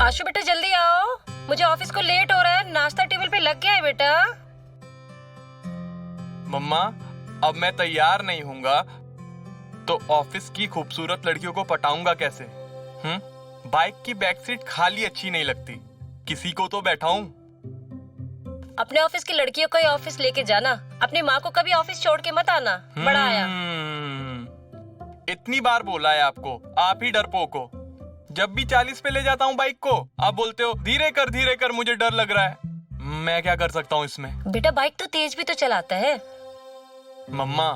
आशु बेटा जल्दी आओ, मुझे ऑफिस को लेट हो रहा है। नाश्ता टेबल पे लग गया है बेटा। मम्मा, अब मैं तैयार नहीं हूँगा तो ऑफिस की खूबसूरत लड़कियों को पटाऊंगा कैसे? बाइक की बैक सीट खाली अच्छी नहीं लगती, किसी को तो बैठाऊं। अपने ऑफिस की लड़कियों को ही ऑफिस लेके जाना, अपनी माँ को कभी ऑफिस छोड़ के मत आना। बड़ा आया। इतनी बार बोला है आपको, आप ही डरपोक हो। जब भी 40 पे ले जाता हूँ बाइक को, आप बोलते हो धीरे कर, मुझे डर लग रहा है। मैं क्या कर सकता हूँ इसमें? बेटा बाइक तो तेज भी तो चलाता है। मम्मा,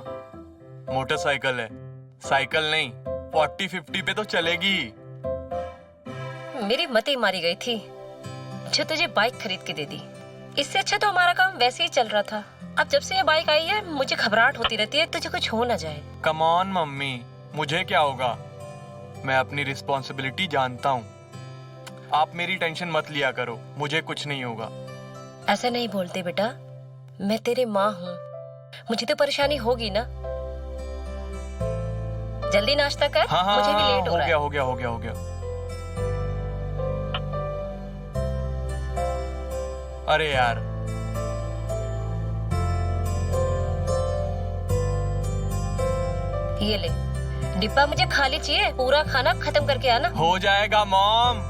मोटरसाइकिल है, साइकिल नहीं। 40-50 पे तो चलेगी। मेरी मत ही मारी गई थी जो तुझे बाइक खरीद के दे दी। इससे अच्छा तो हमारा काम वैसे ही चल रहा था। अब जब से ये बाइक आई है मुझे घबराहट होती रहती है, तुझे कुछ हो ना जाए। कम ऑन मम्मी, मुझे क्या होगा? मैं अपनी रिस्पॉन्सिबिलिटी जानता हूँ। आप मेरी टेंशन मत लिया करो, मुझे कुछ नहीं होगा। ऐसा नहीं बोलते बेटा, मैं तेरी माँ हूँ, मुझे तो परेशानी होगी ना। जल्दी नाश्ता कर। हाँ मुझे भी लेट हो रहा है। हो गया। अरे यार, ये ले डिब्बा, मुझे खाली चाहिए, पूरा खाना खत्म करके आना। हो जाएगा मॉम।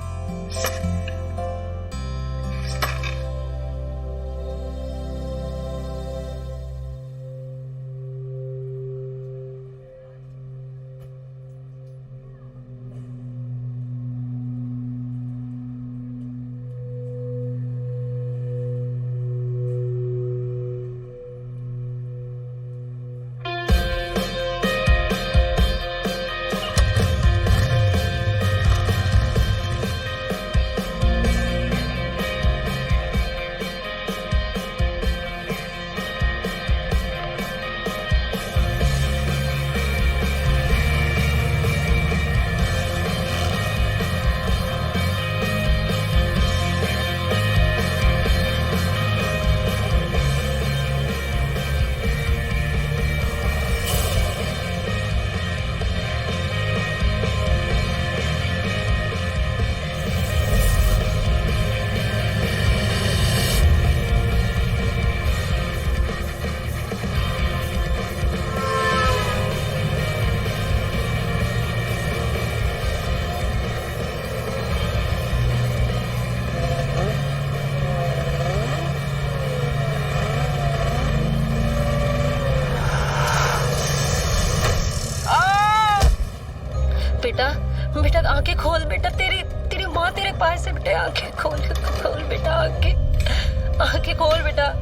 बेटा बेटा आंखें खोल बेटा, तेरी माँ तेरे पास है बेटा। आंखें खोल खोल बेटा, आंखें खोल बेटा।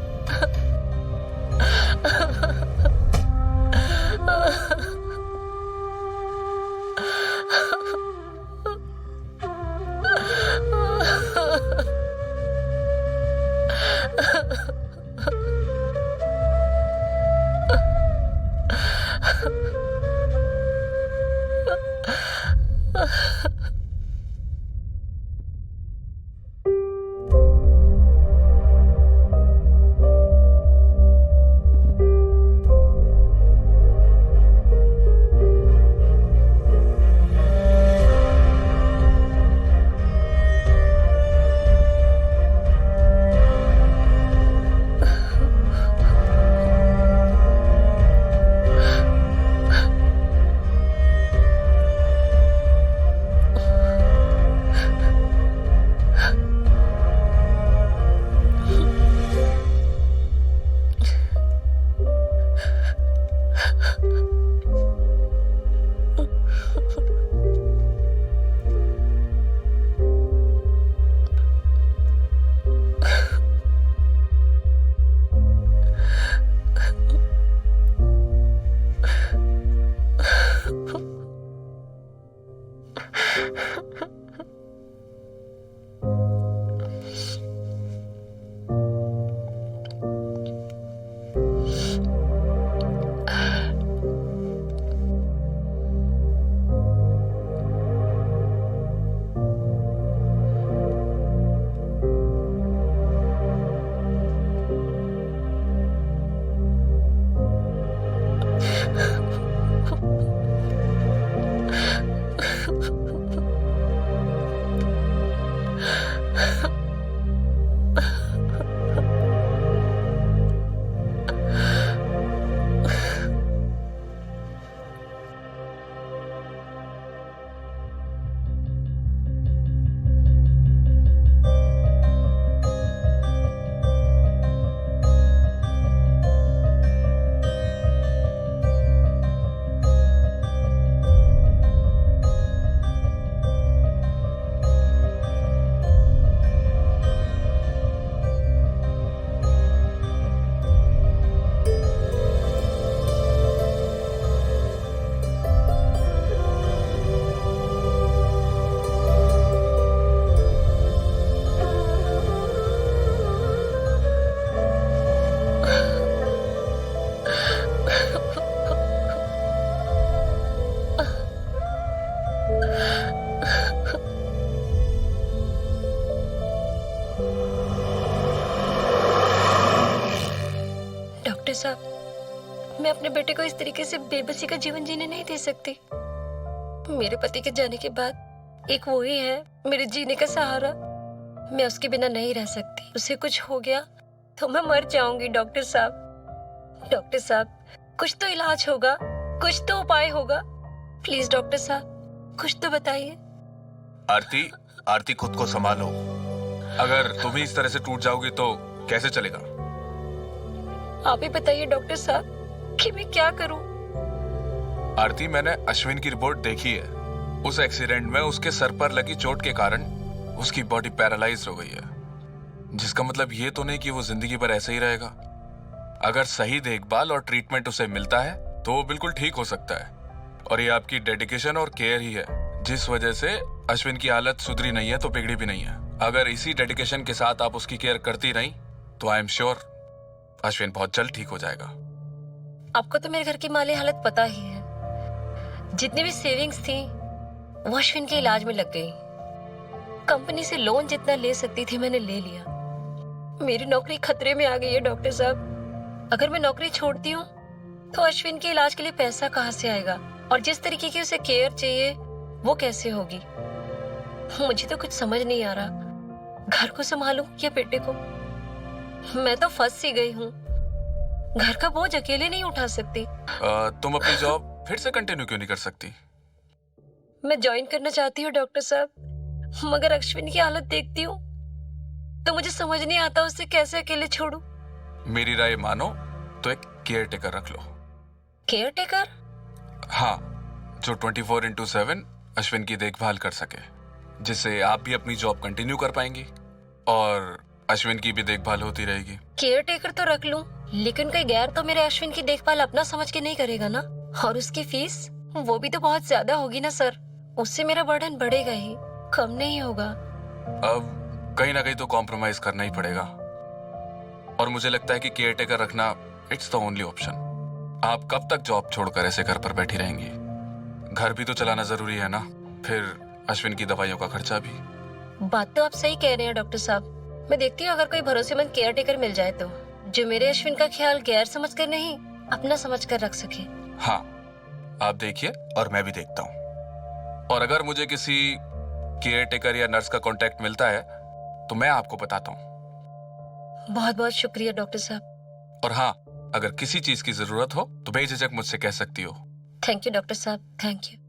साहब, मैं अपने बेटे को इस तरीके से बेबसी का जीवन जीने नहीं दे सकती। मेरे पति के जाने के बाद एक वो ही है मेरे जीने का सहारा। मैं उसके बिना नहीं रह सकती। उसे कुछ हो गया तो मैं मर जाऊंगी। डॉक्टर साहब, कुछ तो इलाज होगा, कुछ तो उपाय होगा। प्लीज डॉक्टर साहब, कुछ तो बताइए। आरती खुद को संभालो। अगर तुम ही इस तरह से टूट जाओगी तो कैसे चलेगा? आप ही बताइए डॉक्टर साहब कि मैं क्या करूं। आरती, मैंने अश्विन की रिपोर्ट देखी है। उस एक्सीडेंट में उसके सर पर लगी चोट के कारण उसकी बॉडी पैरालाइज्ड हो गई है, जिसका मतलब ये तो नहीं कि वो जिंदगी भर ऐसे ही रहेगा। अगर सही देखभाल और ट्रीटमेंट उसे मिलता है तो वो बिल्कुल ठीक हो सकता है। और ये आपकी डेडिकेशन और केयर ही है जिस वजह से अश्विन की हालत सुधरी नहीं है तो बिगड़ी भी नहीं है। अगर इसी डेडिकेशन के साथ आप उसकी केयर करती रही तो आई एम श्योर अश्विन बहुत जल्द ठीक हो जाएगा। आपको तो मेरे घर की माली हालत पता ही है। जितनी भी सेविंग्स थी वो अश्विन के इलाज में लग गई। कंपनी से लोन जितना ले सकती थी मैंने ले लिया। मेरी नौकरी खतरे में आ गई है डॉक्टर साहब। अगर मैं नौकरी छोड़ती हूँ तो अश्विन के इलाज के लिए पैसा कहाँ से आएगा, और जिस तरीके की उसे केयर चाहिए वो कैसे होगी। मुझे तो कुछ समझ नहीं आ रहा, घर को संभालूं या बेटे को। मैं तो फंस सी गई हूँ। घर का बोझ अकेले नहीं उठा सकती। तुम अपनी जॉब फिर से कंटिन्यू क्यों नहीं कर सकती? मैं ज्वाइन करना चाहती हूँ डॉक्टर साहब, मगर अश्विन की हालत देखती हूँ तो मुझे समझ नहीं आता उसे कैसे अकेले छोड़ूं। मेरी राय मानो तो एक केयर टेकर रख लो। Care taker? हाँ, जो 24/7 अश्विन की देखभाल कर सके, जिससे आप भी अपनी जॉब कंटिन्यू कर पाएंगी और अश्विन की भी देखभाल होती रहेगी। केयर टेकर तो रख लूं, लेकिन कोई गैर तो मेरे अश्विन की देखभाल अपना समझ के नहीं करेगा ना। और उसकी फीस वो भी तो बहुत ज्यादा होगी ना सर। उससे मेरा बर्डन बढ़ेगा ही, कम नहीं होगा। अब कहीं ना कहीं तो कॉम्प्रोमाइज करना ही पड़ेगा, और मुझे लगता है कि केयर टेकर रखना इट्स द ओनली ऑप्शन। आप कब तक जॉब छोड़कर ऐसे घर पर बैठी रहेंगी? घर भी तो चलाना जरूरी है ना, फिर अश्विन की दवाइयों का खर्चा भी। बात तो आप सही कह रहे हैं डॉक्टर साहब। मैं देखती हूँ अगर कोई भरोसेमंद केयर टेकर मिल जाए तो, जो मेरे अश्विन का ख्याल गैर समझ कर नहीं अपना समझ कर रख सके। हाँ, आप देखिए और मैं भी देखता हूँ। और अगर मुझे किसी केयर टेकर या नर्स का कांटेक्ट मिलता है तो मैं आपको बताता हूँ। बहुत बहुत शुक्रिया डॉक्टर साहब। और हाँ, अगर किसी चीज की जरूरत हो तो बेझिझक मुझसे कह सकती हो। थैंक यू डॉक्टर साहब, थैंक यू।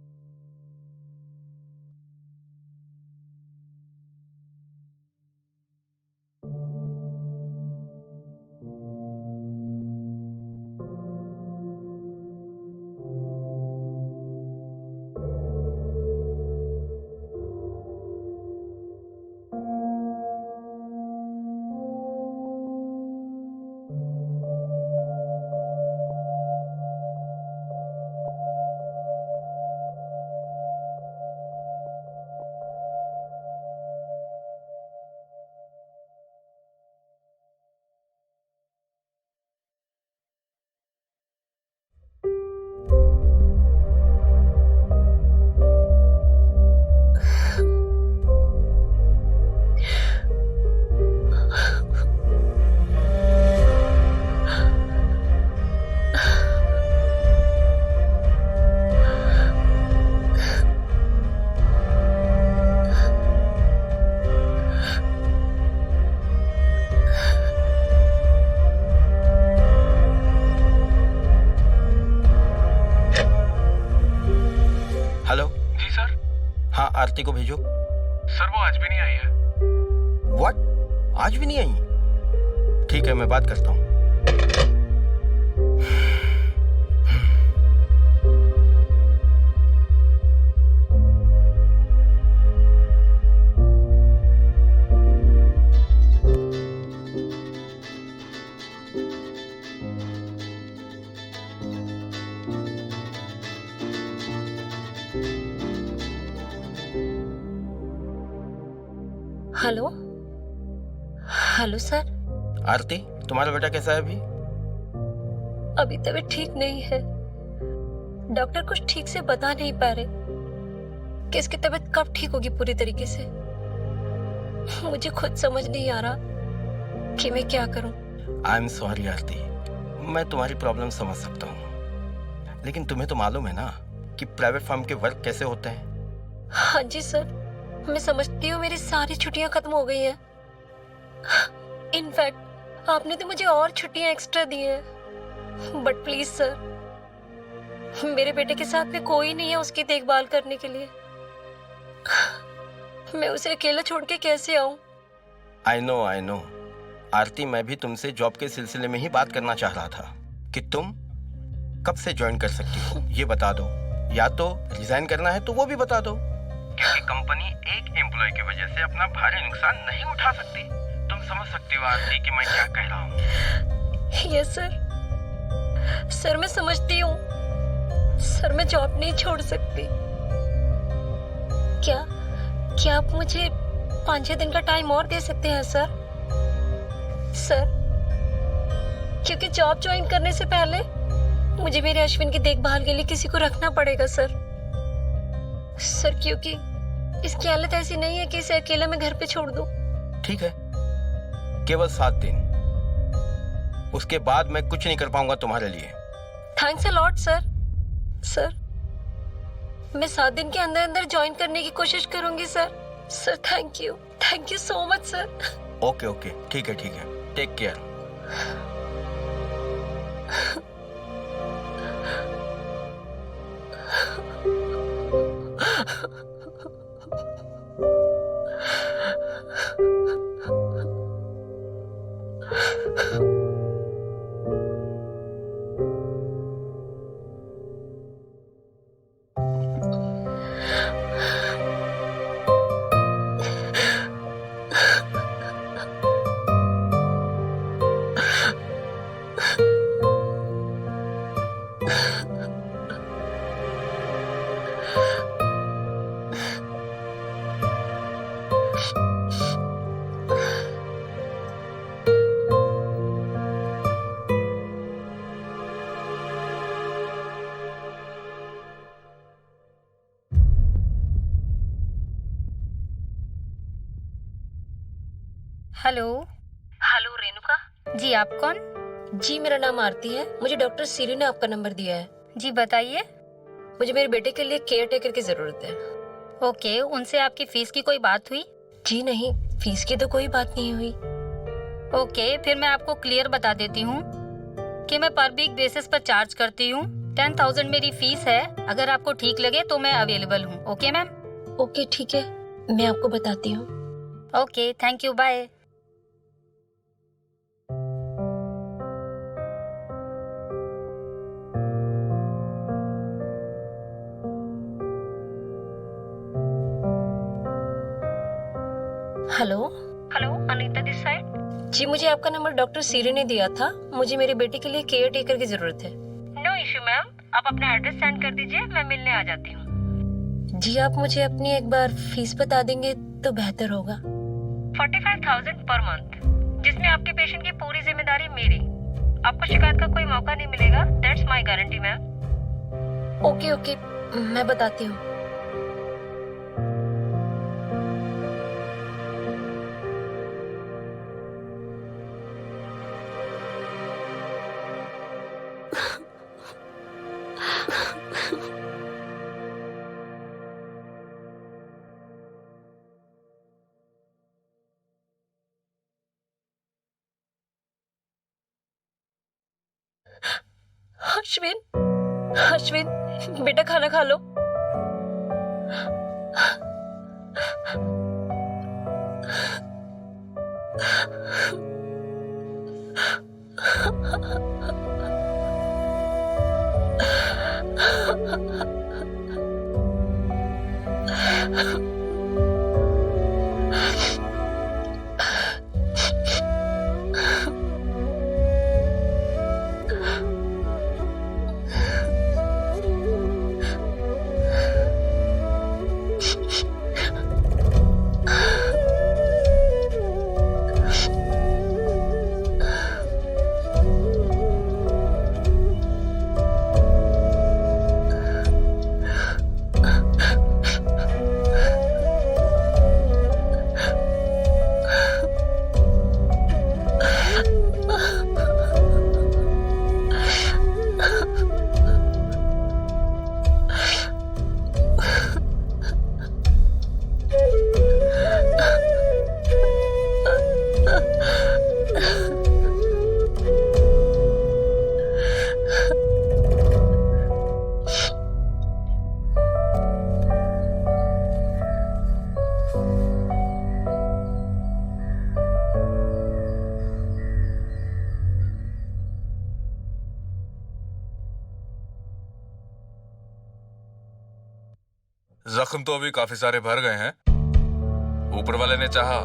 हेलो। जी सर। हाँ, आरती को भेजो। सर वो आज भी नहीं आई है। व्हाट? आज भी नहीं आई? ठीक है, मैं बात करता हूँ। Hello hello sir. आरती, तुम्हारा बेटा कैसा है अभी? अभी तबीयत ठीक नहीं है। डॉक्टर कुछ ठीक से बता नहीं पा रहे कि इसकी तबीयत कब ठीक होगी पूरी तरीके से। मुझे खुद समझ नहीं आ रहा कि मैं क्या करूं। आई एम सॉरी आरती, मैं तुम्हारी प्रॉब्लम समझ सकता हूँ, लेकिन तुम्हें तो मालूम है ना कि प्राइवेट फर्म के वर्क कैसे होते हैं। हाँ जी सर, मैं समझती हूँ मेरी सारी छुट्टियां खत्म हो गई हैं। इनफैक्ट आपने तो मुझे और छुट्टियां एक्स्ट्रा दी हैं। बट प्लीज सर, मेरे बेटे के साथ में कोई नहीं है उसकी देखभाल करने के लिए। मैं उसे अकेला छोड़ के कैसे आऊं? आई नो आरती, मैं भी तुमसे जॉब के सिलसिले में ही बात करना चाह रहा था कि तुम कब से ज्वाइन कर सकती हो, ये बता दो। या तो रिजाइन करना है तो वो भी बता दो, क्योंकि कंपनी एक एम्प्लॉय की वजह से अपना भारी नुकसान नहीं उठा सकती। तुम समझ सकती हो आरती कि मैं क्या कह रहा हूँ। यस सर, मैं समझती हूँ सर, मैं जॉब नहीं छोड़ सकती। क्या आप मुझे 5-6 दिन का टाइम और दे सकते हैं सर? क्योंकि जॉब ज्वाइन करने से पहले मुझे मेरे अश्विन की देखभाल के लिए किसी को रखना पड़ेगा सर, क्योंकि इसकी हालत ऐसी नहीं है कि इसे अकेला मैं घर पे छोड़ दूं। ठीक है, केवल 7 दिन, उसके बाद मैं कुछ नहीं कर पाऊंगा तुम्हारे लिए। थैंक्स अ लॉट सर, मैं 7 दिन के अंदर अंदर ज्वाइन करने की कोशिश करूंगी sir. Thank you so much sir. Okay, ठीक है, take care. Hello Renuka ji, आप कौन? जी, मेरा नाम आरती है। मुझे डॉक्टर सीरी ने आपका नंबर दिया है। जी बताइए। मुझे मेरे बेटे के लिए केयर टेकर की जरूरत है। ओके, उनसे आपकी फीस की कोई बात हुई? जी नहीं, फीस की तो कोई बात नहीं हुई। ओके, फिर मैं आपको क्लियर बता देती हूँ कि मैं पर वीक बेसिस पर चार्ज करती हूँ। 10,000 मेरी फीस है। अगर आपको ठीक लगे तो मैं अवेलेबल हूँ। Okay ma'am? ओके ठीक है, मैं आपको बताती हूँ। Okay, thank you, bye. Hello, Anita this side. जी मुझे आपका नंबर डॉक्टर सीरी ने दिया था। मुझे मेरे बेटे के लिए केयर टेकर की जरूरत है। नो इशू मैम, आप अपना एड्रेस सेंड कर दीजिए, मैं मिलने आ जाती हूँ। जी आप मुझे अपनी एक बार फीस बता देंगे तो बेहतर होगा। 45,000 पर मंथ, जिसमें आपके पेशेंट की पूरी जिम्मेदारी मेरी। आपको शिकायत का कोई मौका नहीं मिलेगा। That's my guarantee ma'am. Okay, मैं बताती हूँ। अश्विन, बेटा खाना खा लो। जख्म तो अभी काफी सारे भर गए हैं। ऊपर वाले ने चाहा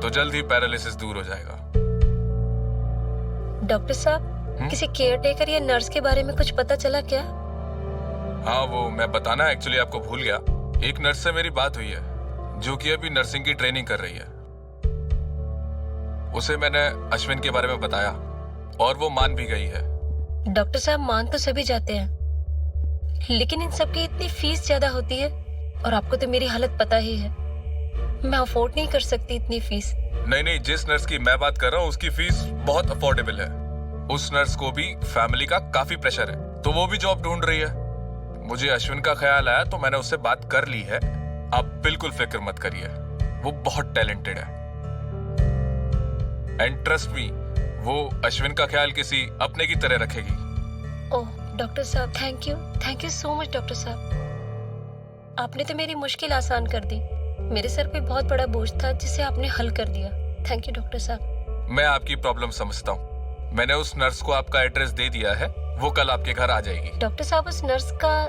तो जल्द ही पैरालिसिस दूर हो जाएगा। डॉक्टर साहब, किसी केयर टेकर या नर्स के बारे में कुछ पता चला क्या? हाँ, वो मैं बताना एक्चुअली आपको भूल गया। एक नर्स से मेरी बात हुई है जो कि अभी नर्सिंग की ट्रेनिंग कर रही है। उसे मैंने अश्विन के बारे में बताया और वो मान भी गई है। डॉक्टर साहब, मान तो सभी जाते हैं, लेकिन इन सब की इतनी फीस ज्यादा होती है और आपको तो मेरी हालत पता ही है। मैं अफोर्ड नहीं कर सकती इतनी फीस। नहीं, जिस नर्स की मैं बात कर रहा हूँ उसकी फीस बहुत अफोर्डेबल है। उस नर्स को भी फैमिली का काफी प्रेशर है, तो वो भी जॉब ढूंढ रही है। मुझे अश्विन का ख्याल आया तो मैंने उससे बात कर ली है। आप बिल्कुल फिक्र मत करिए, वो बहुत टैलेंटेड है। एंड ट्रस्ट मी, वो अश्विन का ख्याल किसी अपने की तरह रखेगी। ओह डॉक्टर साहब, thank you so much doctor साहब। आपने तो मेरी मुश्किल आसान कर दी। मेरे सर पे बहुत बड़ा बोझ था जिसे आपने हल कर दिया। थैंक यू डॉक्टर साहब। मैं आपकी प्रॉब्लम समझता हूँ। मैंने उस नर्स को आपका एड्रेस दे दिया है, वो कल आपके घर आ जाएगी। डॉक्टर साहब, उस नर्स का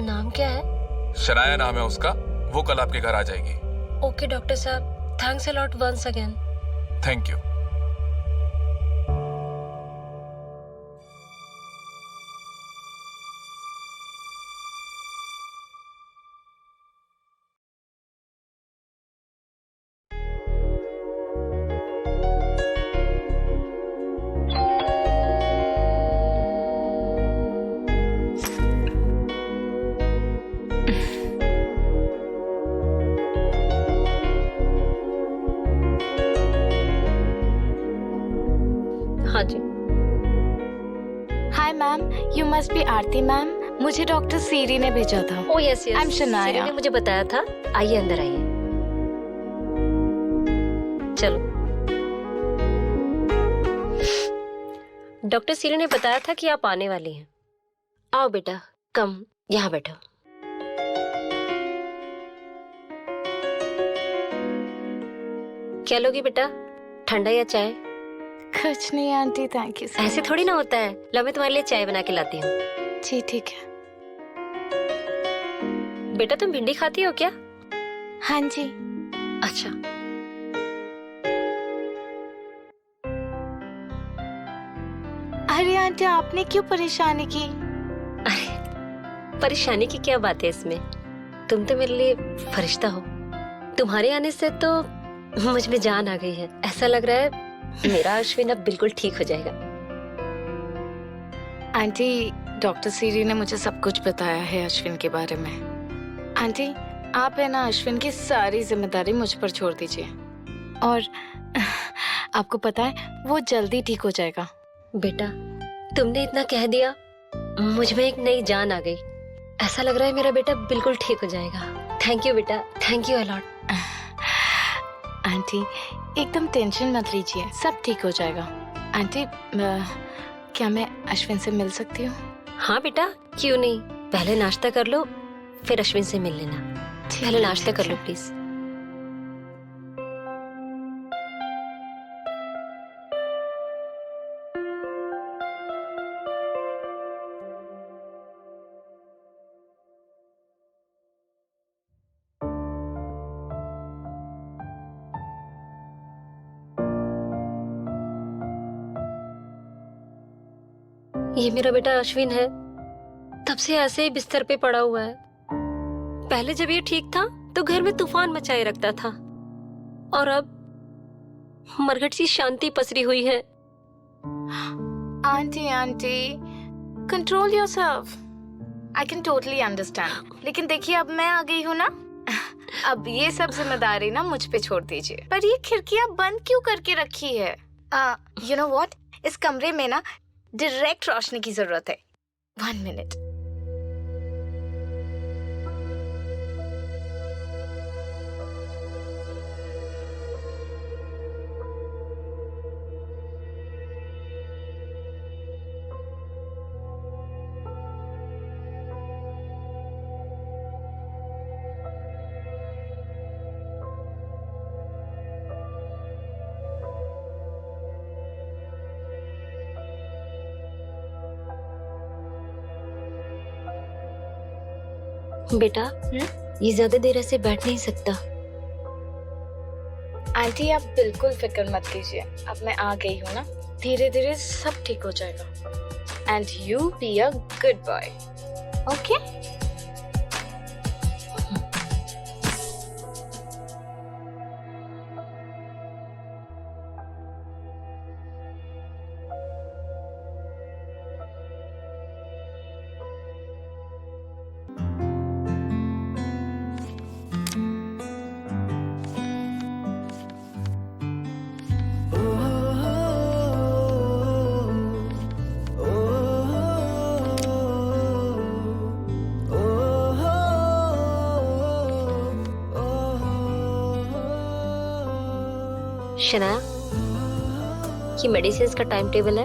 नाम क्या है? शनाया नाम है उसका, वो कल आपके घर आ जाएगी। ओके डॉक्टर साहब, thanks a lot once again. Thank you. हाँ जी। Hi ma'am, you must be Aarti ma'am. मुझे डॉक्टर सीरी ने भेजा था। Oh yes yes, I'm Shanaya. Siri ने मुझे बताया था। आइए अंदर आइए। चलो। डॉक्टर सीरी ने बताया था कि आप आने वाली हैं। आओ बेटा, कम यहाँ बैठो। क्या लोगी बेटा, ठंडा या चाय? कुछ नहीं आंटी, थैंक यू। ऐसे थोड़ी ना होता है। लो मैं तुम्हारे लिए चाय बना के लाती हूँ। जी ठीक है। बेटा तुम भिंडी खाती हो क्या? हाँ जी। अच्छा। अरे आंटी, आपने क्यों परेशानी की? अरे परेशानी की क्या बात है इसमें? तुम तो मेरे लिए फरिश्ता हो। तुम्हारे आने से तो मुझ में जान आ गई है। ऐसा लग रहा है मेरा अश्विन अब बिल्कुल ठीक हो जाएगा। आंटी, डॉक्टर सीरी ने मुझे सब कुछ बताया है अश्विन के बारे में। आंटी, आप है ना अश्विन की सारी जिम्मेदारी मुझ पर छोड़ दीजिए, और आपको पता है वो जल्दी ठीक हो जाएगा। बेटा तुमने इतना कह दिया, मुझ में एक नई जान आ गई। ऐसा लग रहा है मेरा बेटा बिल्कुल ठीक हो जाएगा। थैंक यू बेटा, थैंक यू अलॉट। आंटी एकदम टेंशन मत लीजिए, सब ठीक हो जाएगा। आंटी, क्या मैं अश्विन से मिल सकती हूँ? हाँ बेटा, क्यों नहीं। पहले नाश्ता कर लो, फिर अश्विन से मिल लेना। पहले नाश्ता कर लो प्लीज। ये मेरा बेटा अश्विन है। तब से ऐसे ही बिस्तर पे पड़ा हुआ है। पहले जब ये ठीक था तो घर में तूफान मचाए रखता था, और अब मरघट सी शांति पसरी हुई है। Aunty, control yourself. I can totally understand. लेकिन देखिए, अब मैं आ गई हूँ ना, अब ये सब जिम्मेदारी ना मुझ पे छोड़ दीजिए। पर ये खिड़कियाँ बंद क्यों करके रखी है? यू नो व्हाट, इस कमरे में ना डायरेक्ट रोशनी की जरूरत है। 1 मिनट। बेटा ये ज्यादा देर ऐसे बैठ नहीं सकता। आंटी आप बिल्कुल फिक्र मत कीजिए, अब मैं आ गई हूँ ना, धीरे धीरे सब ठीक हो जाएगा। And you be a good boy, okay? Shanaya, ये मेडिसिन का टाइम टेबल है,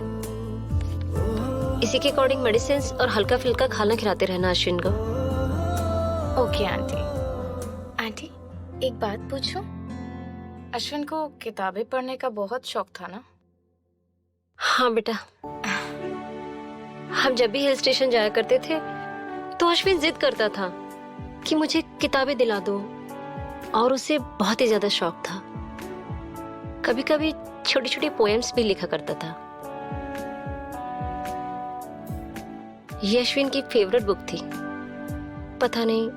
इसी के अकॉर्डिंग मेडिसिन और हल्का फुल्का खाना खिलाते रहना अश्विन को। Okay aunty. आंटी एक बात पूछूं? अश्विन को किताबें पढ़ने का बहुत शौक था ना? हाँ बेटा, हम जब भी हिल स्टेशन जाया करते थे तो अश्विन जिद करता था कि मुझे किताबें दिला दो, और उसे बहुत ही ज्यादा शौक था। कभी कभी छोटी छोटी पोएम्स भी लिखा करता था। ये अश्विन की फेवरेट बुक थी। पता नहीं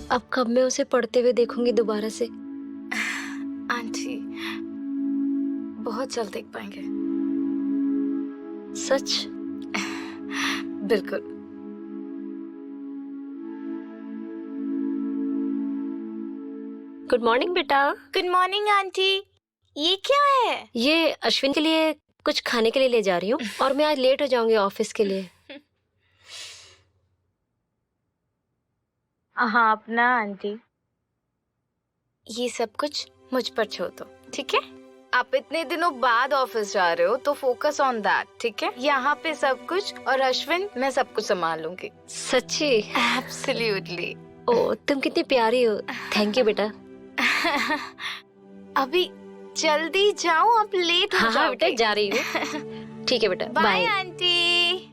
अब कब मैं उसे पढ़ते हुए देखूंगी दोबारा से। आंटी बहुत जल्द देख पाएंगे। सच? बिल्कुल। गुड मॉर्निंग बेटा। Good morning aunty. ये क्या है? ये अश्विन के लिए कुछ खाने के लिए ले जा रही हूँ, और मैं आज लेट हो जाऊंगी ऑफिस के लिए। हाँ अपना आंटी, ये सब कुछ मुझ पर छोड़ दो, ठीक है? आप इतने दिनों बाद ऑफिस जा रहे हो तो फोकस ऑन दैट, ठीक है? यहाँ पे सब कुछ, और अश्विन मैं सब कुछ संभाल लूंगी। सच्ची? एब्सोल्युटली। ओ तुम कितनी प्यारी हो। थैंक यू बेटा। अभी जल्दी जाओ, आप लेट हो हाँ हाँ बेटा, जाओगे। जा रही हूँ। ठीक है बेटा, बाय बाय। आंटी।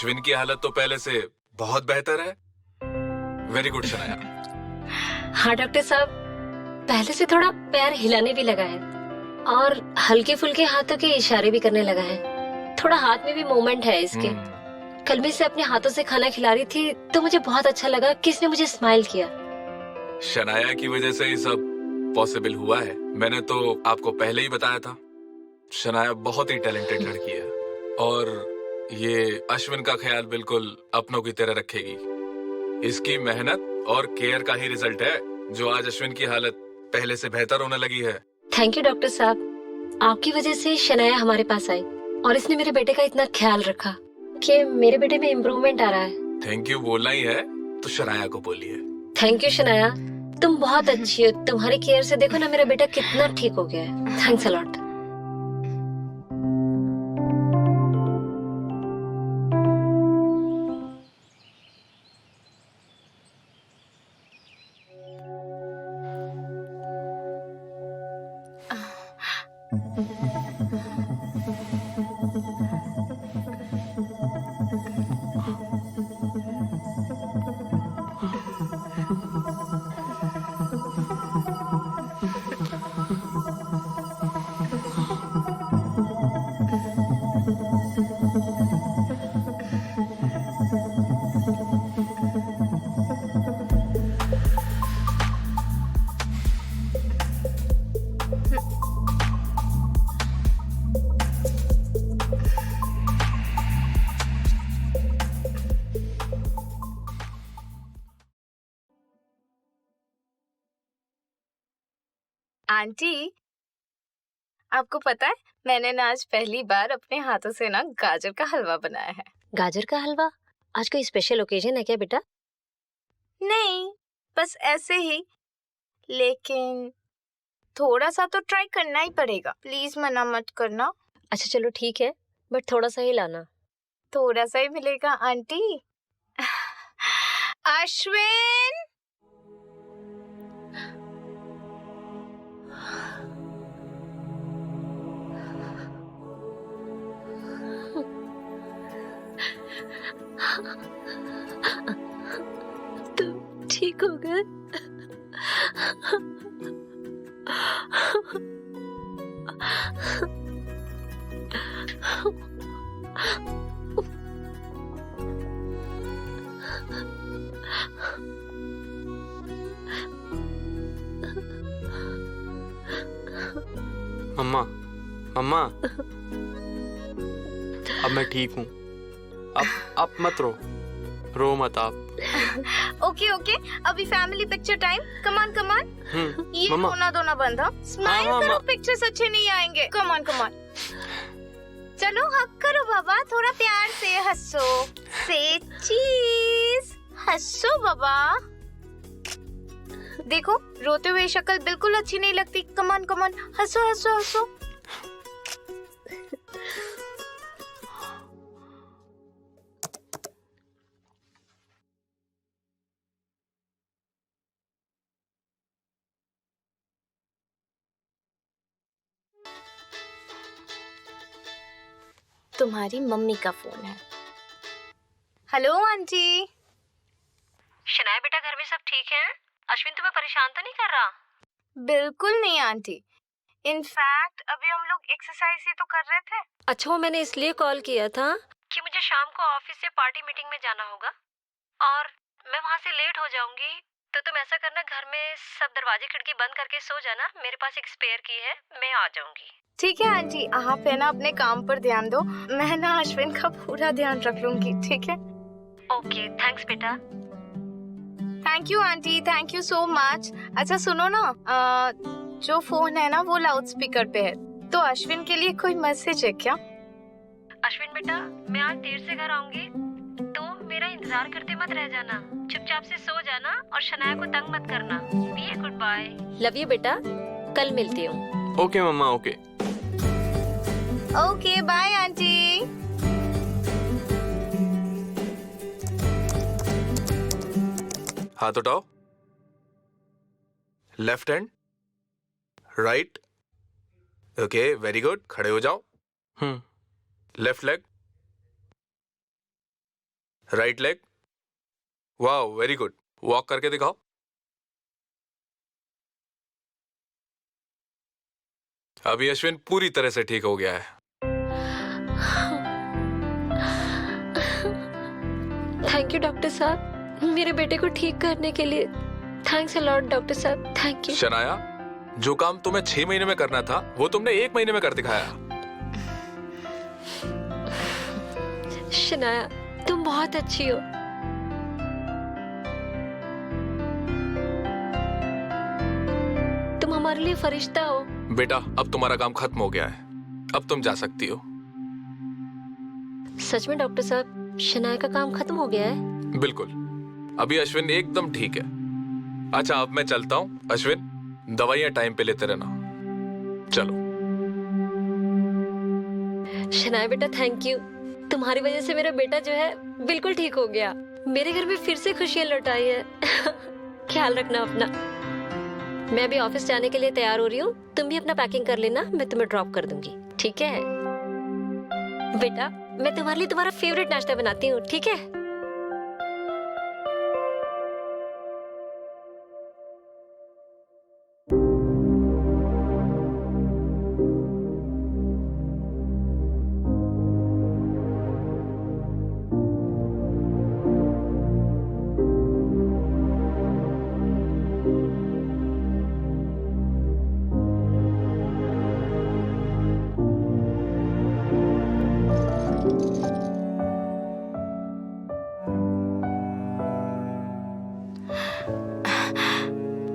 अश्विन की हालत तो पहले से बहुत बेहतर है। Very good Shanaya. हाँ डॉक्टर साहब, पहले से थोड़ा पैर हिलाने भी लगा है और हल्के फुल्के हाथों के इशारे भी करने लगा है। थोड़ा हाथ में भी मूवमेंट है इसके। कल मैं इसे अपने हाथों से खाना खिला रही थी तो मुझे बहुत अच्छा लगा कि इसने मुझे स्माइल किया। शनाया की वजह से ये सब पॉसिबल हुआ है। मैंने तो आपको पहले ही बताया था, शनाया बहुत ही टैलेंटेड लड़की है और ये अश्विन का ख्याल बिल्कुल अपनों की तरह रखेगी। इसकी मेहनत और केयर का ही रिजल्ट है जो आज अश्विन की हालत पहले से बेहतर होने लगी है। थैंक यू डॉक्टर साहब, आपकी वजह से शनाया हमारे पास आई और इसने मेरे बेटे का इतना ख्याल रखा कि मेरे बेटे में इम्प्रूवमेंट आ रहा है। थैंक यू बोलना ही है तो शनाया को बोलिए। थैंक यू शनाया, तुम बहुत अच्छी हो। तुम्हारी केयर से देखो ना मेरा बेटा कितना ठीक हो गया है। Thanks a lot. आंटी, आपको पता है मैंने ना आज पहली बार अपने हाथों से ना गाजर का हलवा बनाया है। गाजर का हलवा? आज कोई स्पेशल ओकेजन है क्या बेटा? नहीं, बस ऐसे ही। लेकिन थोड़ा सा तो ट्राई करना ही पड़ेगा। प्लीज मना मत करना। अच्छा चलो ठीक है, बट थोड़ा सा ही लाना। थोड़ा सा ही मिलेगा आंटी। अश्विन, तुम ठीक हो गए? मम्मा मम्मा, अब मैं ठीक हूँ। अब मत रो मत आप। ओके ओके, अभी फैमिली पिक्चर टाइम। कमान कमान, ये मम्मा। रोना धोना बंद। हाँ, स्माइल हाँ, करो, हाँ। पिक्चर्स अच्छे नहीं आएंगे। कमान कमान, चलो हक करो बाबा, थोड़ा प्यार से हंसो। से चीज, हंसो बाबा। देखो, रोते हुए शक्ल बिल्कुल अच्छी नहीं लगती। कमान कमान, हंसो हंसो हंसो। तुम्हारी मम्मी का फोन है। Hello aunty. शनाया बेटा, घर में सब ठीक है? अश्विन तुम्हें परेशान तो नहीं कर रहा? बिल्कुल नहीं आंटी, इनफैक्ट अभी हम लोग एक्सरसाइज ही तो कर रहे थे। अच्छा, वो मैंने इसलिए कॉल किया था कि मुझे शाम को ऑफिस से पार्टी मीटिंग में जाना होगा और मैं वहाँ से लेट हो जाऊंगी। तो तुम ऐसा करना, घर में सब दरवाजे खिड़की बंद करके सो जाना। मेरे पास एक स्पेयर की है, मैं आ जाऊंगी। ठीक है आंटी, आप है ना अपने काम पर ध्यान दो। मैं ना अश्विन का पूरा ध्यान रख लूंगी। ठीक है? ओके, थैंक्स बेटा। Thank you aunty, thank you so much. अच्छा सुनो ना, जो फोन है ना वो लाउड स्पीकर पे है, तो अश्विन के लिए कोई मैसेज है क्या? अश्विन बेटा, मैं आज देर से घर आऊंगी तो मेरा इंतजार करते मत रह जाना। चुपचाप से सो जाना और शनाया को तंग मत करना। Be good bye. Love you बेटा, कल मिलती हूँ। ओके मम्मा, ओके। Okay bye aunty. हाथ उठाओ। Left hand, right. Okay, very good. खड़े हो जाओ। लेफ्ट लेग, राइट लेग, वाह वेरी गुड, वॉक करके दिखाओ। अभी अश्विन पूरी तरह से ठीक हो गया है। थैंक यू डॉक्टर साहब, मेरे बेटे को ठीक करने के लिए। थैंक्स अ लॉट डॉक्टर साहब, थैंक यू। शनाया, जो काम तुम्हें 6 महीने में करना था वो तुमने 1 महीने में कर दिखाया। शनाया, तुम बहुत अच्छी हो। तुम हमारे लिए फरिश्ता हो। बेटा, अब तुम्हारा काम खत्म हो गया है, अब तुम जा सकती हो। सच में डॉक्टर साहब, शनाया का काम खत्म हो गया है? बिल्कुल, अभी अश्विन एकदम ठीक है। अच्छा, अब मैं चलता हूँ। अश्विन, दवाइयाँ टाइम पे लेते रहना। चलो। शनाया बेटा, थैंक यू। तुम्हारी वजह से मेरा बेटा जो है बिल्कुल ठीक हो गया। मेरे घर में फिर से खुशियां लौट आई है। ख्याल रखना अपना। मैं अभी ऑफिस जाने के लिए तैयार हो रही हूँ, तुम भी अपना पैकिंग कर लेना, मैं तुम्हें ड्रॉप कर दूंगी, ठीक है? बेटा, मैं तुम्हारे लिए तुम्हारा फेवरेट नाश्ता बनाती हूँ, ठीक है?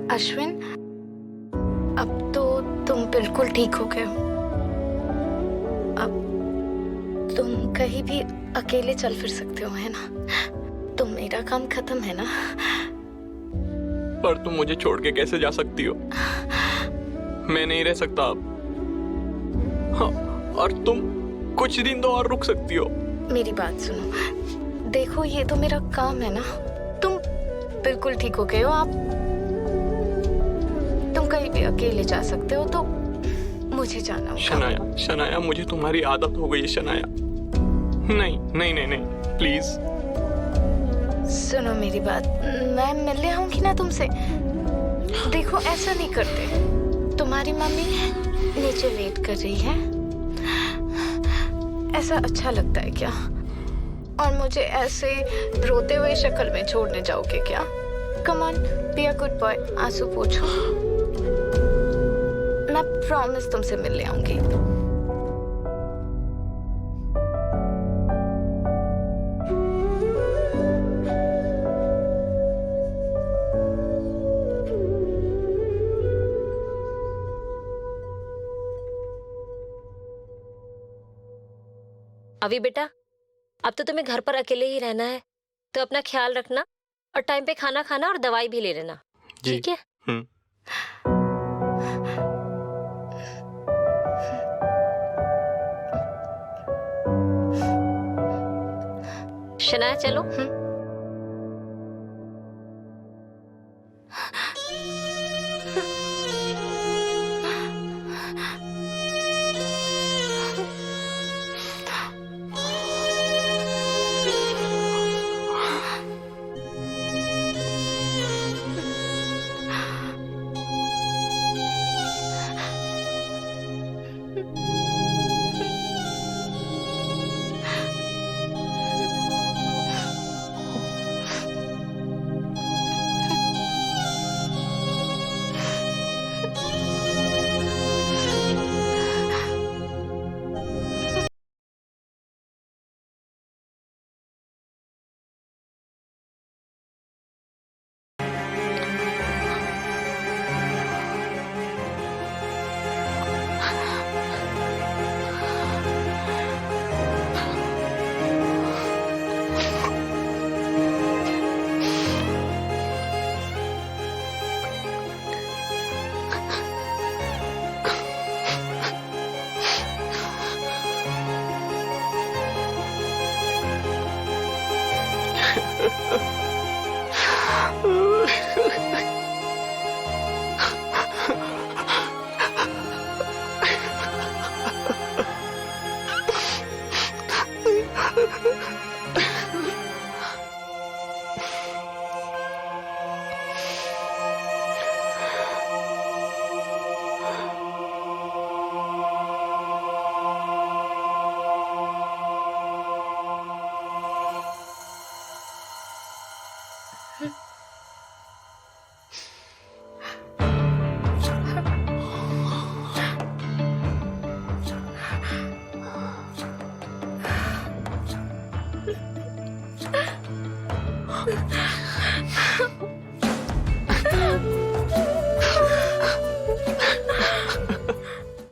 अश्विन, अब तो तुम बिल्कुल ठीक हो गए हो। अब तुम कहीं भी अकेले चल फिर सकते हो, है ना? तो मेरा काम खत्म है ना? पर तुम मुझे छोड़ के कैसे जा सकती हो? मैं नहीं रह सकता अब। हाँ, और तुम कुछ दिन तो और रुक सकती हो। मेरी बात सुनो, देखो ये तो मेरा काम है ना। तुम बिल्कुल ठीक हो गए हो, आप तुम कहीं भी अकेले जा सकते हो, तो मुझे जाना होगा। शनाया, शनाया, मुझे तुम्हारी आदत हो गई है शनाया। नहीं नहीं नहीं नहीं, प्लीज। सुनो मेरी बात, मैं मिलने आऊंगी ना तुमसे। देखो ऐसा नहीं करते, तुम्हारी मम्मी नीचे वेट कर रही है। ऐसा अच्छा लगता है क्या? और मुझे ऐसे रोते हुए शक्ल में छोड़ने जाओगे क्या? Come on, be a good boy, आंसू पोंछो। मैं प्रॉमिस तुमसे मिलने आऊंगी। अभी बेटा, अब तो तुम्हें घर पर अकेले ही रहना है, तो अपना ख्याल रखना और टाइम पे खाना खाना और दवाई भी ले लेना, जी। ठीक है? शनाया, चलो। हाँ